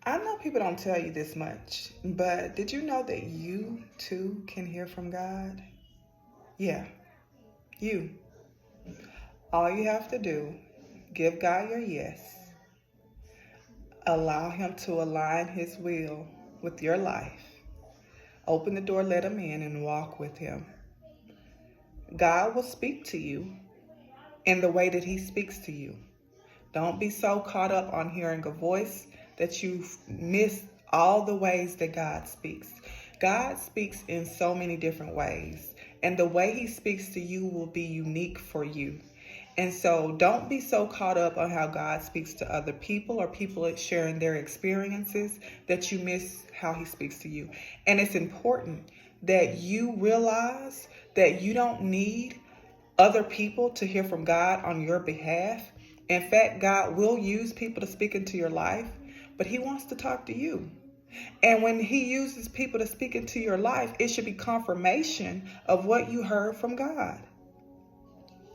I know people don't tell you this much, but did you know that you too can hear from God? Yeah, you. All you have to do, give God your yes. Allow him to align his will with your life. Open the door, let him in, and walk with him. God will speak to you in the way that he speaks to you. Don't be so caught up on hearing a voice that you miss all the ways that God speaks. God speaks in so many different ways, and the way he speaks to you will be unique for you. And so don't be so caught up on how God speaks to other people or people sharing their experiences that you miss how he speaks to you. And it's important that you realize that you don't need other people to hear from God on your behalf. In fact, God will use people to speak into your life, but he wants to talk to you. And when he uses people to speak into your life, it should be confirmation of what you heard from God.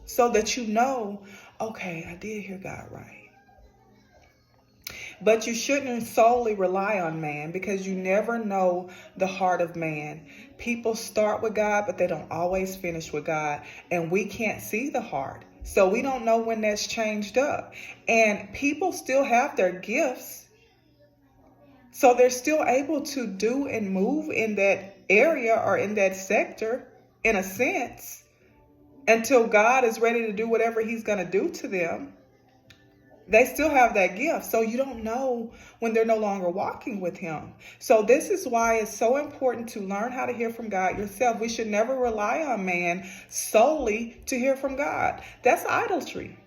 So that you know, okay, I did hear God right. But you shouldn't solely rely on man, because you never know the heart of man. People start with God, but they don't always finish with God. And we can't see the heart. So we don't know when that's changed up. And people still have their gifts. So they're still able to do and move in that area or in that sector, in a sense, until God is ready to do whatever he's going to do to them. They still have that gift. So you don't know when they're no longer walking with him. So this is why it's so important to learn how to hear from God yourself. We should never rely on man solely to hear from God. That's idolatry.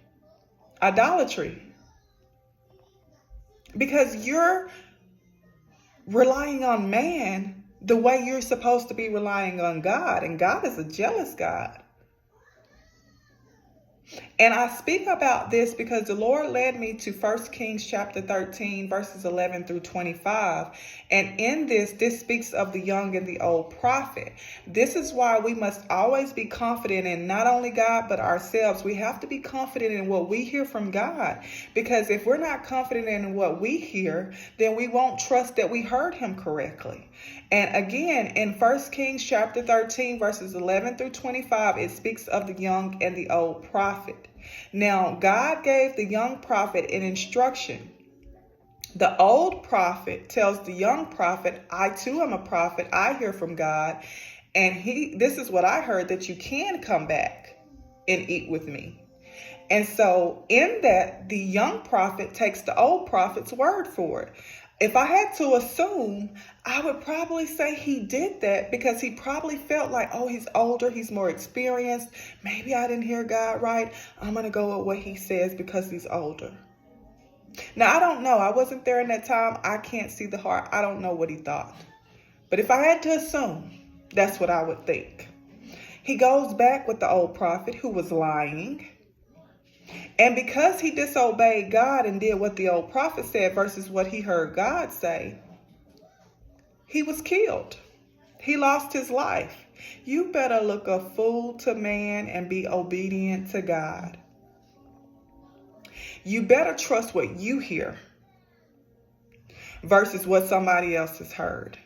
Because you're relying on man the way you're supposed to be relying on God. And God is a jealous God. And I speak about this because the Lord led me to 1 Kings chapter 13, verses 11 through 25. And in this speaks of the young and the old prophet. This is why we must always be confident in not only God, but ourselves. We have to be confident in what we hear from God. Because if we're not confident in what we hear, then we won't trust that we heard him correctly. And again, in 1 Kings chapter 13, verses 11 through 25, it speaks of the young and the old prophet. Now, God gave the young prophet an instruction. The old prophet tells the young prophet, I too am a prophet. I hear from God. And this is what I heard, that you can come back and eat with me. And so in that, the young prophet takes the old prophet's word for it. If I had to assume, I would probably say he did that because he probably felt like, oh, he's older, he's more experienced. Maybe I didn't hear God right. I'm going to go with what he says because he's older. Now, I don't know. I wasn't there in that time. I can't see the heart. I don't know what he thought. But if I had to assume, that's what I would think. He goes back with the old prophet who was lying. And because he disobeyed God and did what the old prophet said versus what he heard God say, he was killed. He lost his life. You better look a fool to man and be obedient to God. You better trust what you hear versus what somebody else has heard.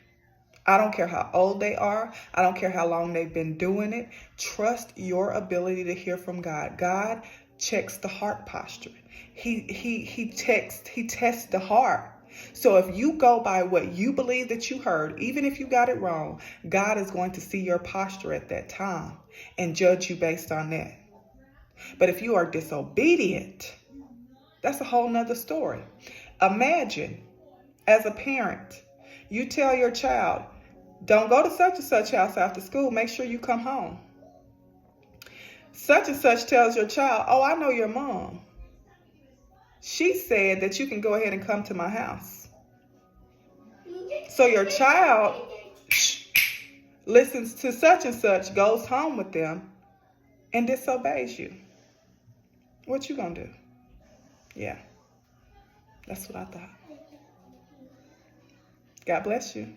I don't care how old they are. I don't care how long they've been doing it. Trust your ability to hear from God. God checks the heart posture. He tests the heart. So if you go by what you believe that you heard, even if you got it wrong, God is going to see your posture at that time and judge you based on that. But if you are disobedient, that's a whole nother story. Imagine, as a parent, you tell your child, don't go to such and such house after school. Make sure you come home. Such and such tells your child, oh, I know your mom. She said that you can go ahead and come to my house. So your child listens to such and such, goes home with them, and disobeys you. What you gonna do? Yeah, that's what I thought. God bless you.